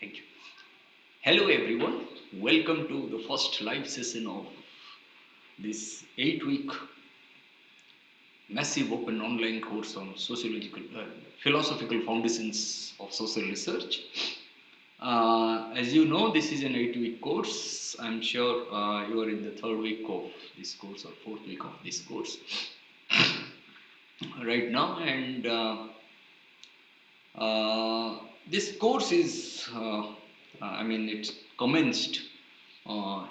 Thank you. Hello everyone. Welcome to the first live session of this 8-week massive open online course on philosophical foundations of social research. As you know, this is an 8-week course. I'm sure you are in the 3rd week of this course or 4th week of this course right now, and this course is, it's commenced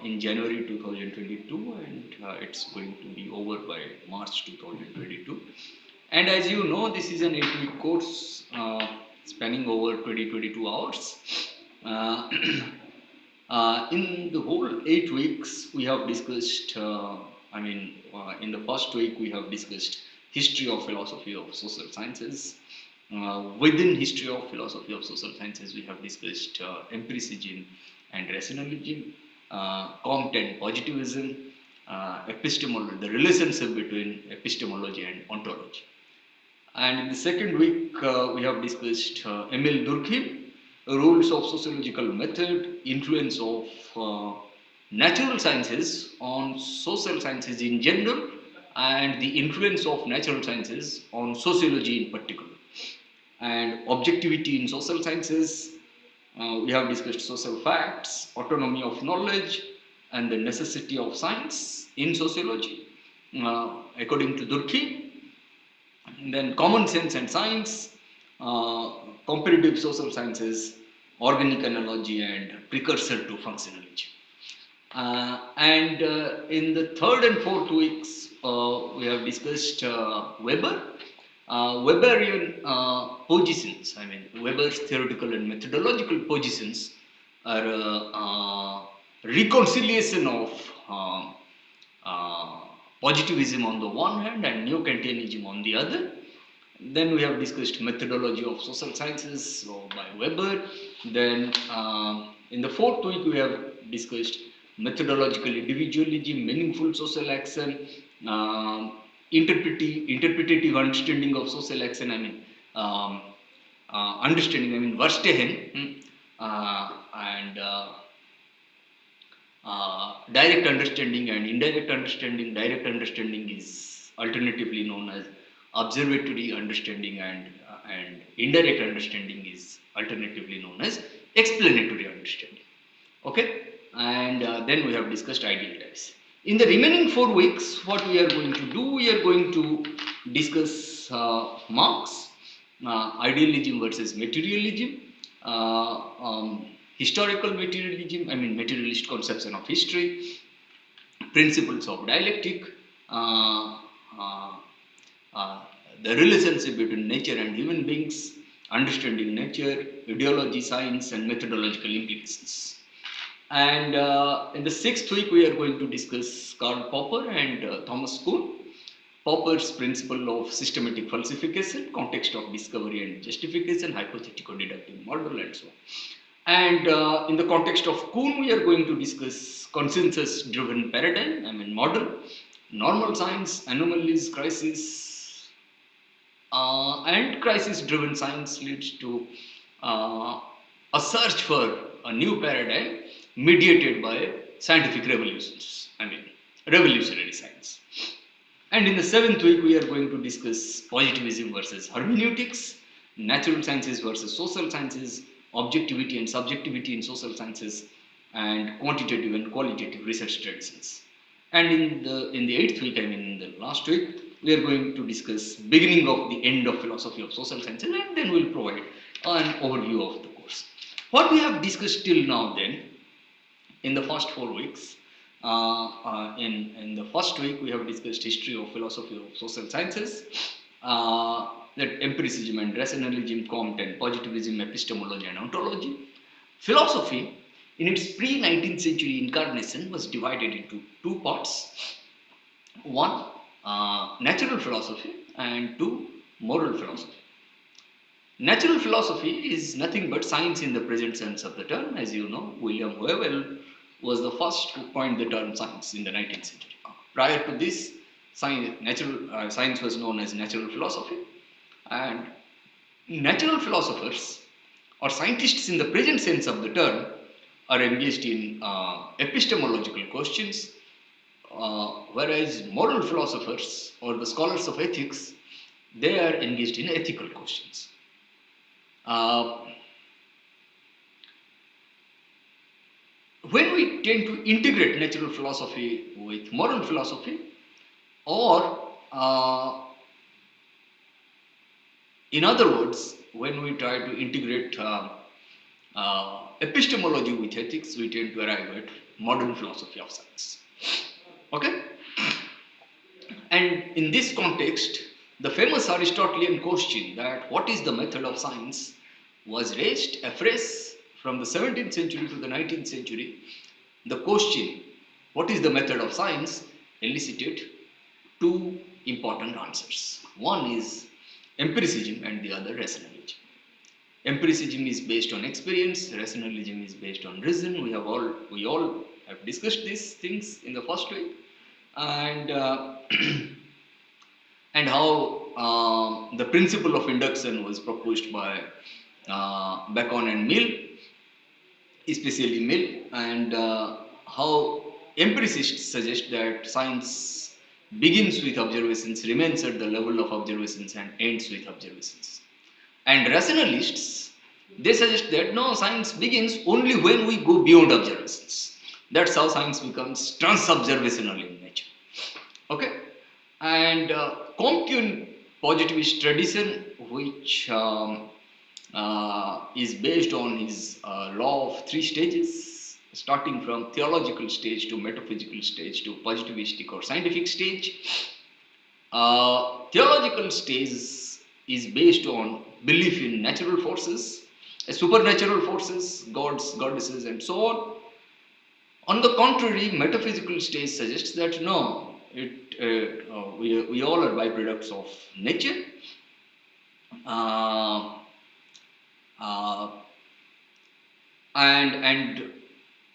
in January 2022, and it's going to be over by March 2022. And as you know, this is an 8-week course spanning over 22 hours. In the whole 8 weeks, we have discussed, in the first week, we have discussed history of philosophy of social sciences. Within history of philosophy of social sciences, we have discussed empiricism and rationalism, Comte and positivism, epistemology, the relationship between epistemology and ontology. And in the second week, we have discussed Emil Durkheim, rules of sociological method, influence of natural sciences on social sciences in general, and the influence of natural sciences on sociology in particular. And objectivity in social sciences, we have discussed social facts, autonomy of knowledge, and the necessity of science in sociology, according to Durkheim. And then common sense and science, comparative social sciences, organic analogy, and precursor to functionalism. In the 3rd and 4th weeks, we have discussed Weber. Weberian positions, Weber's theoretical and methodological positions are a reconciliation of positivism on the one hand and neo-Kantianism on the other. Then we have discussed methodology of social sciences by Weber. Then in the 4th week, we have discussed methodological individualism, meaningful social action, interpretative understanding of social action, Verstehen, and direct understanding and indirect understanding. Direct understanding is alternatively known as observatory understanding, and indirect understanding is alternatively known as explanatory understanding. Okay, and then we have discussed ideal types. In the remaining 4 weeks, what we are going to do, we are going to discuss Marx, idealism versus materialism, historical materialism, materialist conception of history, principles of dialectic, the relationship between nature and human beings, understanding nature, ideology, science, and methodological implications. And in the 6th week, we are going to discuss Karl Popper and Thomas Kuhn. Popper's principle of systematic falsification, context of discovery and justification, hypothetico-deductive model, and so on. And in the context of Kuhn, we are going to discuss consensus-driven paradigm, model, normal science, anomalies, crisis, and crisis-driven science leads to a search for a new paradigm mediated by scientific revolutions, revolutionary science. And in the 7th week, we are going to discuss positivism versus hermeneutics, natural sciences versus social sciences, objectivity and subjectivity in social sciences, and quantitative and qualitative research traditions. And in the 8th week, in the last week, we are going to discuss beginning of the end of philosophy of social sciences, and then we'll provide an overview of the course. What we have discussed till now then, in the first 4 weeks, in the first week, we have discussed history of philosophy of social sciences, that empiricism and rationalism, Comte and positivism, epistemology and ontology. Philosophy, in its pre-19th century incarnation, was divided into 2 parts. 1, natural philosophy, and 2, moral philosophy. Natural philosophy is nothing but science in the present sense of the term. As you know, William Whewell was the first to coin the term science in the 19th century. Prior to this, science was known as natural philosophy, and natural philosophers or scientists in the present sense of the term are engaged in epistemological questions, whereas moral philosophers or the scholars of ethics, they are engaged in ethical questions. When we tend to integrate natural philosophy with moral philosophy, or in other words, when we try to integrate epistemology with ethics, we tend to arrive at modern philosophy of science. Okay? And in this context, the famous Aristotelian question that what is the method of science was raised afresh from the 17th century to the 19th century. The question, what is the method of science, elicited two important answers. One is empiricism and the other rationalism. Empiricism is based on experience, rationalism is based on reason. We all have discussed these things in the first week, and and how the principle of induction was proposed by Bacon and Mill, especially Mill, and how empiricists suggest that science begins with observations, remains at the level of observations, and ends with observations. And rationalists, they suggest that no, science begins only when we go beyond observations. That's how science becomes trans-observational in nature. Okay? And Comtean positivist tradition, which is based on his law of three stages, starting from theological stage to metaphysical stage to positivistic or scientific stage. Theological stage is based on belief in natural forces, supernatural forces, gods, goddesses, and so on. On the contrary, metaphysical stage suggests that no, we all are byproducts of nature. And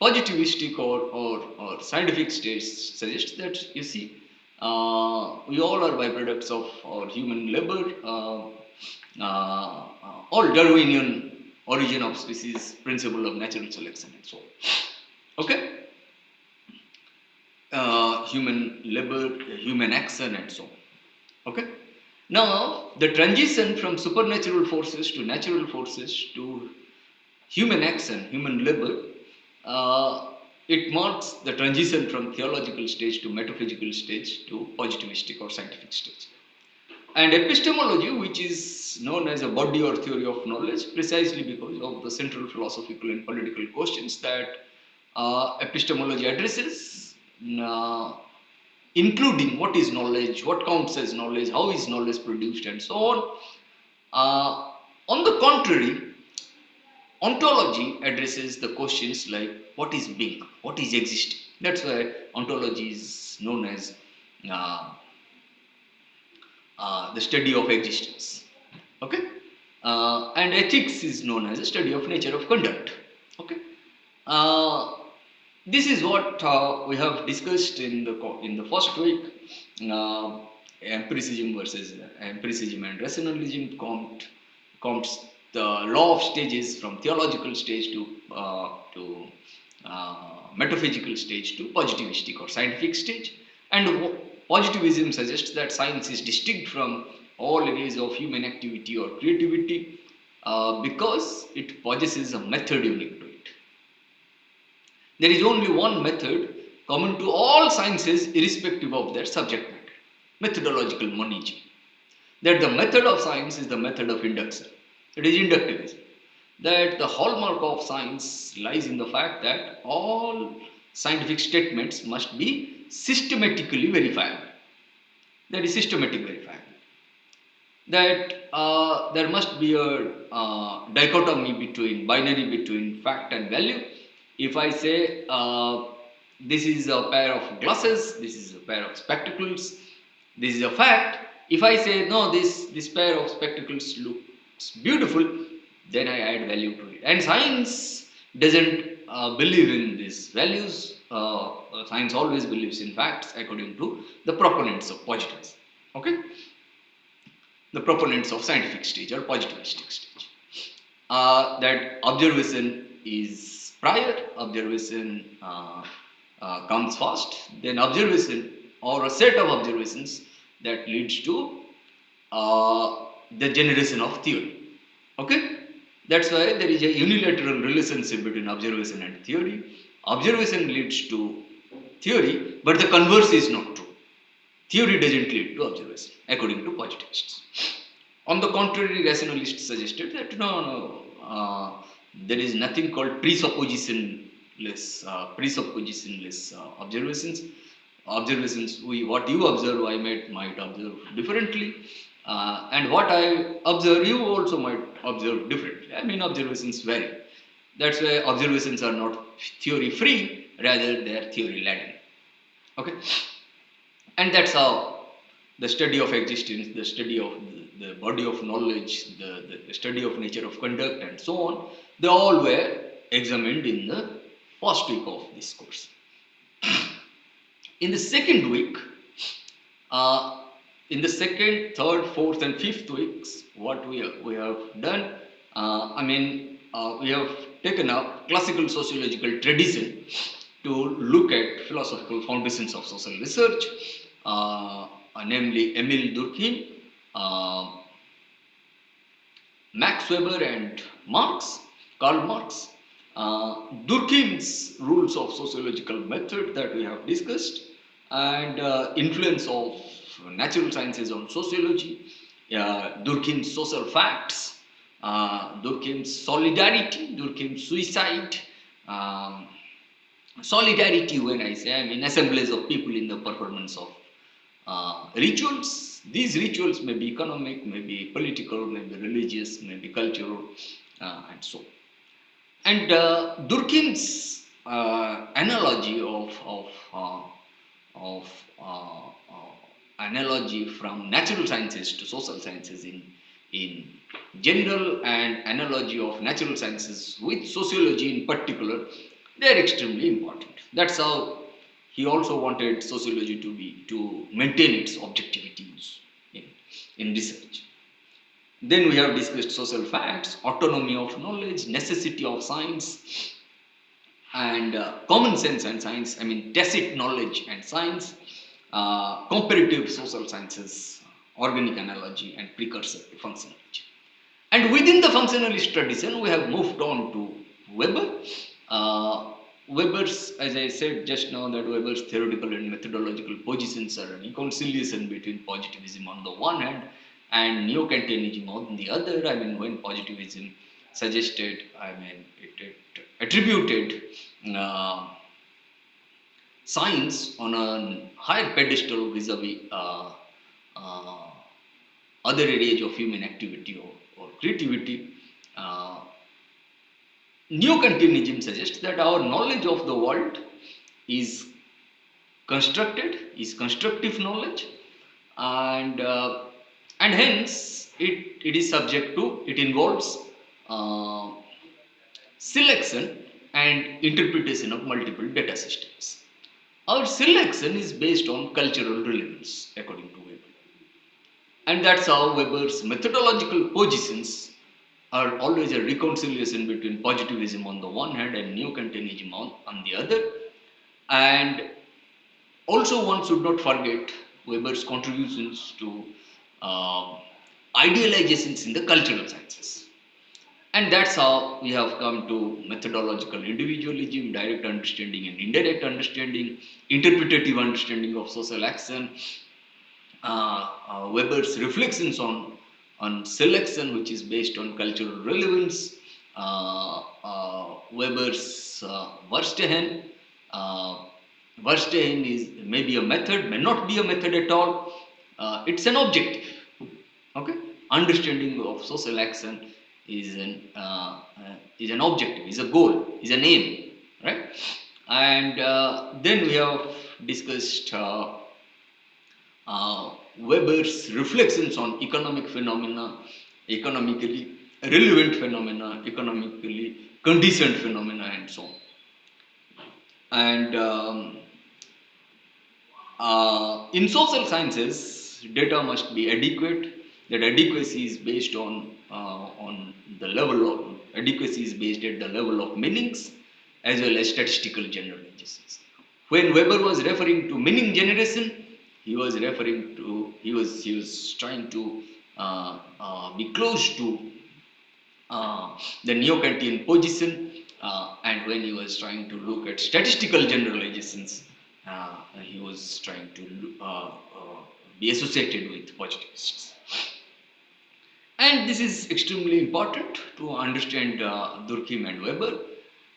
positivistic or scientific states suggest that you see we all are byproducts of our human labor, or Darwinian origin of species, principle of natural selection, and so on. Okay, human labor, human action, and so on. Okay. Now the transition from supernatural forces to natural forces to human action, human labor, it marks the transition from theological stage to metaphysical stage to positivistic or scientific stage. And epistemology, which is known as a body or theory of knowledge, precisely because of the central philosophical and political questions that epistemology addresses, including what is knowledge, what counts as knowledge, how is knowledge produced, and so on. On the contrary, ontology addresses the questions like what is being, what is existing. That's why ontology is known as the study of existence. Okay, and ethics is known as a study of nature of conduct. Okay, this is what we have discussed in the first week. Empiricism versus empiricism and rationalism comes the law of stages from theological stage to metaphysical stage to positivistic or scientific stage. And positivism suggests that science is distinct from all areas of human activity or creativity because it possesses a method unique to it. There is only one method common to all sciences irrespective of their subject matter, methodological monism. That the method of science is the method of induction. It is inductivism. That the hallmark of science lies in the fact that all scientific statements must be systematically verifiable. That is systematic verifiable. That there must be a dichotomy binary between fact and value. If I say this is a pair of glasses, this is a pair of spectacles, this is a fact. If I say no, this pair of spectacles looks beautiful, then I add value to it. And science doesn't believe in these values. Science always believes in facts according to the proponents of positivism. Okay, the proponents of scientific stage or positivistic stage. that observation is prior, observation comes first, then observation or a set of observations that leads to the generation of theory. Okay, that's why there is a unilateral relationship between observation and theory. Observation leads to theory, but the converse is not true. Theory doesn't lead to observation, according to positivists. On the contrary, rationalists suggested that there is nothing called presuppositionless observations. Observations, what you observe, I might observe differently, and what I observe, you also might observe differently. I mean, observations vary. That's why observations are not theory free, rather they are theory laden. Okay, and that's how the study of existence, the study of the body of knowledge, the study of nature of conduct, and so on, they all were examined in the first week of this course. In the second week, in the second, third, fourth, and fifth weeks, what we have done, we have taken up classical sociological tradition to look at philosophical foundations of social research, namely Emile Durkheim, Max Weber, and Karl Marx. Durkheim's rules of sociological method that we have discussed, and influence of natural sciences on sociology, Durkheim's social facts, Durkheim's solidarity, Durkheim's suicide. Solidarity, when I say, I mean assemblies of people in the performance of rituals. These rituals may be economic, may be political, may be religious, may be cultural, and so on. And Durkheim's analogy analogy from natural sciences to social sciences in general, and analogy of natural sciences with sociology in particular, they are extremely important. That's how he also wanted sociology to maintain its objectivity in research. Then we have discussed social facts, autonomy of knowledge, necessity of science, and common sense and science, I mean tacit knowledge and science, comparative social sciences, organic analogy, and precursor to functionalism. And within the functionalist tradition, we have moved on to Weber. Weber's, as I said just now, that Weber's theoretical and methodological positions are a reconciliation between positivism on the one hand and neo-Kantianism on the other. I mean, when positivism suggested, I mean, it attributed science on a higher pedestal vis-a-vis other areas of human activity or creativity. Neo-Kantianism suggests that our knowledge of the world is constructive knowledge, and hence it is subject to, it involves selection and interpretation of multiple data systems. Our selection is based on cultural relevance, according to Weber. And that's how Weber's methodological positions are always a reconciliation between positivism on the one hand and neo-Kantianism on the other. And also one should not forget Weber's contributions to idealizations in the cultural sciences. And that's how we have come to methodological individualism, direct understanding and indirect understanding, interpretative understanding of social action, Weber's reflections on selection, which is based on cultural relevance, Weber's Verstehen. Verstehen is maybe a method, may not be a method at all. It's an objective. Okay, understanding of social action is an objective, is a goal, is an aim, right? And then we have discussed Weber's reflections on economic phenomena, economically relevant phenomena, economically conditioned phenomena, and so on. And in social sciences, data must be adequate. That adequacy is based on the level of adequacy is based at the level of meanings as well as statistical generalizations. When Weber was referring to meaning generation, he was trying to be close to the neo-Kantian position, and when he was trying to look at statistical generalizations, he was trying to be associated with positivists. And this is extremely important to understand Durkheim and Weber.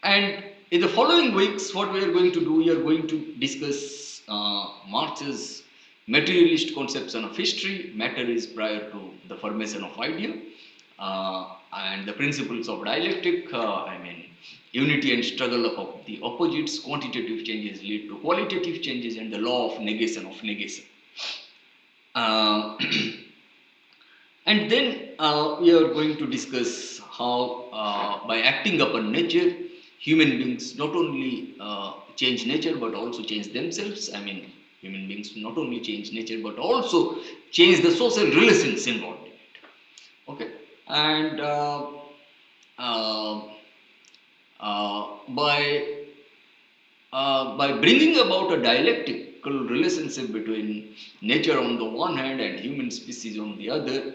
And in the following weeks, what we are going to do, we are going to discuss Marx's materialist conception of history. Matter is prior to the formation of idea, and the principles of dialectic. Unity and struggle of the opposites. Quantitative changes lead to qualitative changes, and the law of negation of negation. And then we are going to discuss how, by acting upon nature, human beings not only change nature but also change themselves. Human beings not only change nature but also change the social relations involved in it. Okay, and by bringing about a dialectical relationship between nature on the one hand and human species on the other,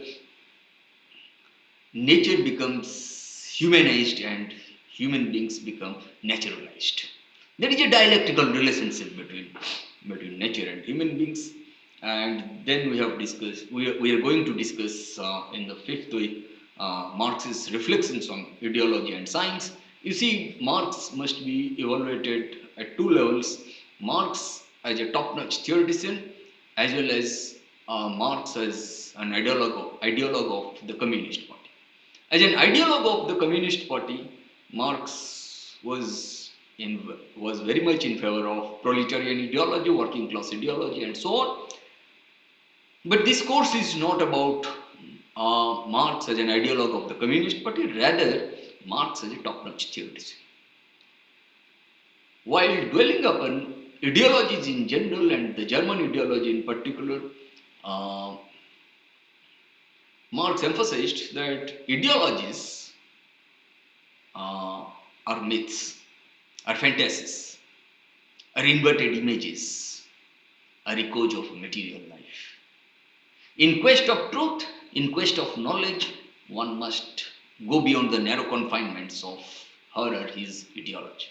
nature becomes humanized and human beings become naturalized. There is a dialectical relationship between nature and human beings, and then we have discussed. We are going to discuss in the fifth week Marx's reflections on ideology and science. You see, Marx must be evaluated at two levels: Marx as a top-notch theoretician, as well as Marx as an ideologue of the Communist Party. As an ideologue of the Communist Party, Marx was very much in favor of proletarian ideology, working class ideology, and so on. But this course is not about Marx as an ideologue of the Communist Party, rather Marx as a top-notch theoretician. While dwelling upon ideologies in general and the German ideology in particular, Marx emphasized that ideologies are myths, are fantasies, are inverted images, are echoes of material life. In quest of truth, in quest of knowledge, one must go beyond the narrow confinements of her or his ideology.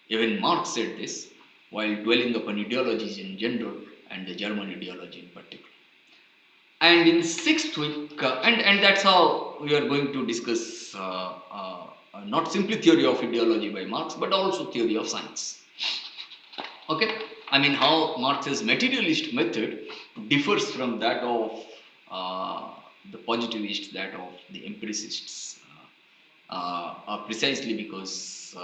Even Marx said this while dwelling upon ideologies in general and the German ideology in particular. And in sixth week, and that's how we are going to discuss not simply theory of ideology by Marx, but also theory of science. Okay, how Marx's materialist method differs from that of the positivists, that of the empiricists, precisely because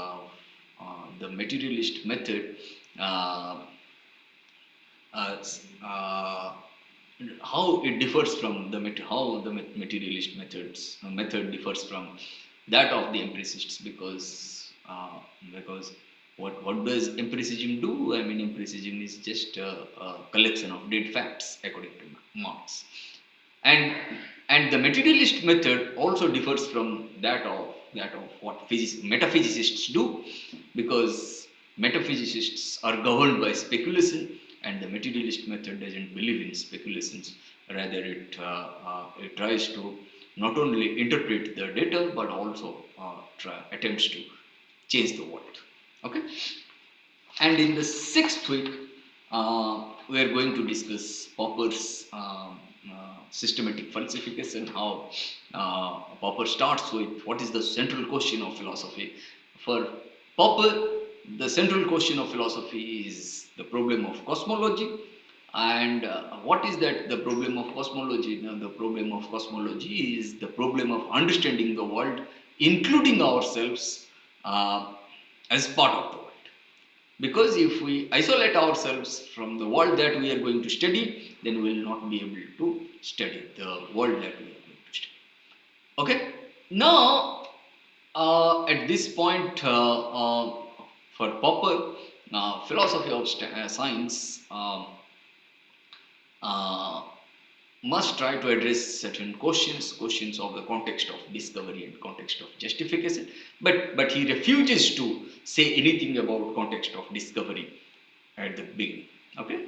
the materialist method how it differs from how the materialist method differs from that of the empiricists, because what does empiricism do? Empiricism is just a collection of dead facts according to Marx, and the materialist method also differs from that of what metaphysicists do, because metaphysicists are governed by speculation, and the materialist method doesn't believe in speculations. Rather, it tries to not only interpret the data but also attempts to change the world. Okay, and in the sixth week, we are going to discuss Popper's systematic falsification. How Popper starts with what is the central question of philosophy. For Popper, the central question of philosophy is the problem of cosmology. And what is that, the problem of cosmology? Now, the problem of cosmology is the problem of understanding the world, including ourselves, as part of the world. Because if we isolate ourselves from the world that we are going to study, then we will not be able to study the world that we are going to study. Okay? Now, at this point, for Popper, philosophy of science must try to address certain questions of the context of discovery and context of justification, but he refuses to say anything about context of discovery at the beginning. Okay,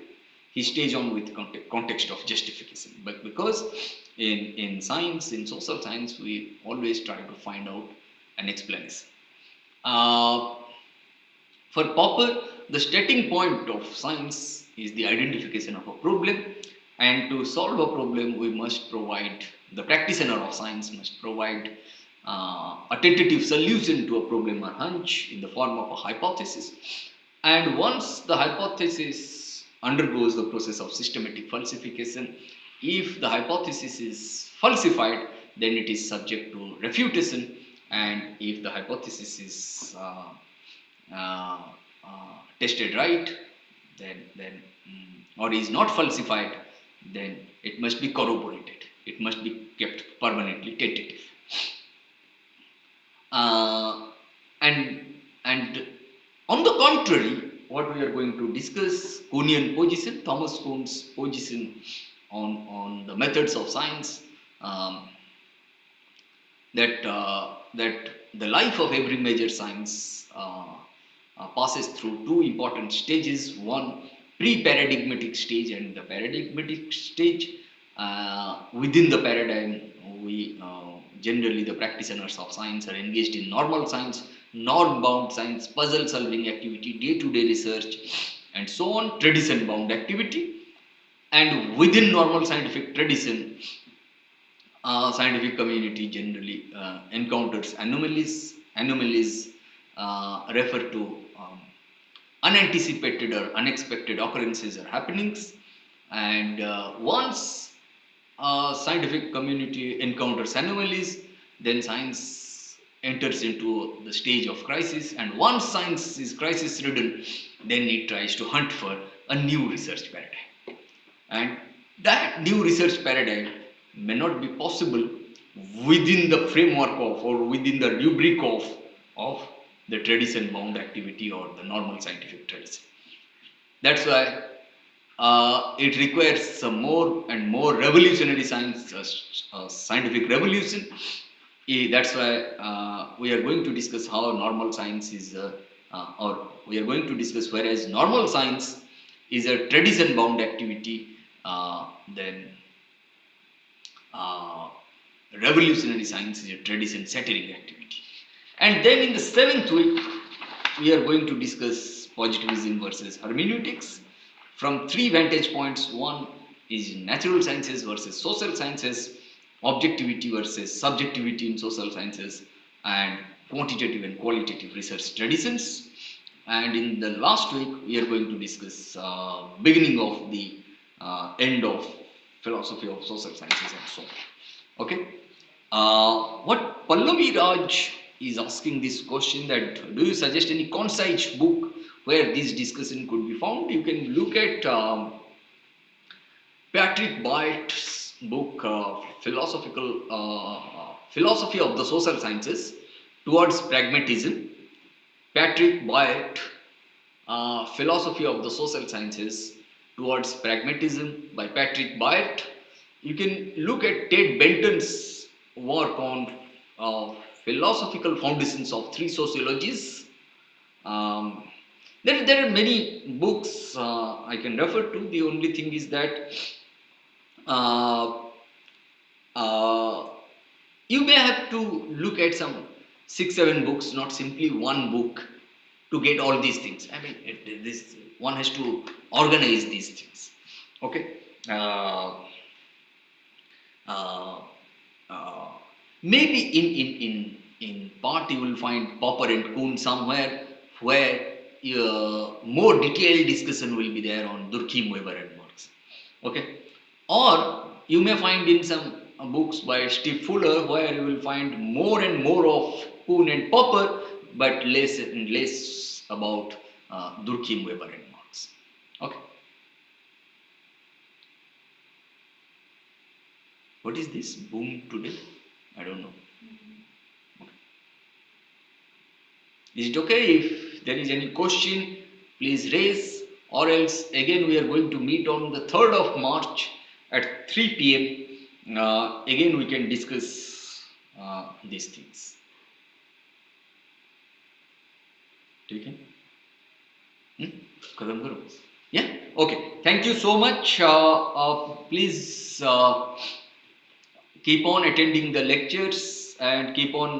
he stays on with context of justification, but because in science, in social science, we always try to find out an explanation. uh, for Popper, the starting point of science is the identification of a problem, and to solve a problem, we must provide, the practitioner of science must provide a tentative solution to a problem or hunch in the form of a hypothesis. And once the hypothesis undergoes the process of systematic falsification, if the hypothesis is falsified, then it is subject to refutation, and if the hypothesis is uh, tested right, or is not falsified, then it must be corroborated. It must be kept permanently tentative. Uh, and and on the contrary, what we are going to discuss, Kuhnian position, Thomas Kuhn's position on the methods of science, that the life of every major science passes through two important stages: one, pre-paradigmatic stage, and the paradigmatic stage. Within the paradigm, we generally, the practitioners of science are engaged in normal science, norm-bound science, puzzle-solving activity, day-to-day research, and so on, tradition-bound activity. And within normal scientific tradition, scientific community generally encounters anomalies. Anomalies refer to unanticipated or unexpected occurrences or happenings. And once scientific community encounters anomalies, then science enters into the stage of crisis. And once science is crisis ridden, then it tries to hunt for a new research paradigm. And that new research paradigm may not be possible within the framework of, or within the rubric of the tradition bound activity or the normal scientific tradition. That's why it requires some more and more revolutionary science, scientific revolution. That's why we are going to discuss how normal science is, or we are going to discuss, whereas normal science is a tradition bound activity, then uh, revolutionary science is a tradition settling activity. And then in the 7th week, we are going to discuss positivism versus hermeneutics from 3 vantage points. One is natural sciences versus social sciences, objectivity versus subjectivity in social sciences, and quantitative and qualitative research traditions. And in the last week, we are going to discuss beginning of the end of philosophy of social sciences and so on. Okay. What Pallavi Raj is asking this question, that do you suggest any concise book where this discussion could be found? You can look at Patrick Byte's book, Philosophy of the Social Sciences Towards Pragmatism. Patrick Byte, Philosophy of the Social Sciences Towards Pragmatism by Patrick Byte. You can look at Ted Benton's work on philosophical foundations of 3 sociologies. There are many books I can refer to. The only thing is that uh, uh, you may have to look at some 6-7 books, not simply one book, to get all these things. I mean, this one has to organize these things. Okay. Uh, uh, Maybe in part you will find Popper and Kuhn somewhere, where more detailed discussion will be there on Durkheim, Weber and Marx. Okay. Or you may find in some books by Steve Fuller, where you will find more and more of Kuhn and Popper, but less and less about Durkheim, Weber and Marx. Okay. What is this boom today? I don't know. Okay. Is it okay if there is any question, please raise, or else again we are going to meet on the 3rd of March at 3 p.m. Again, we can discuss these things. ठीक है? खत्म करो? Yeah. Okay. Thank you so much. Please keep on attending the lectures and keep on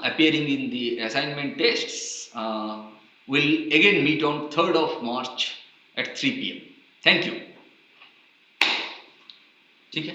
appearing in the assignment tests. We'll again meet on 3rd of March at 3 p.m. Thank you. ठीक है?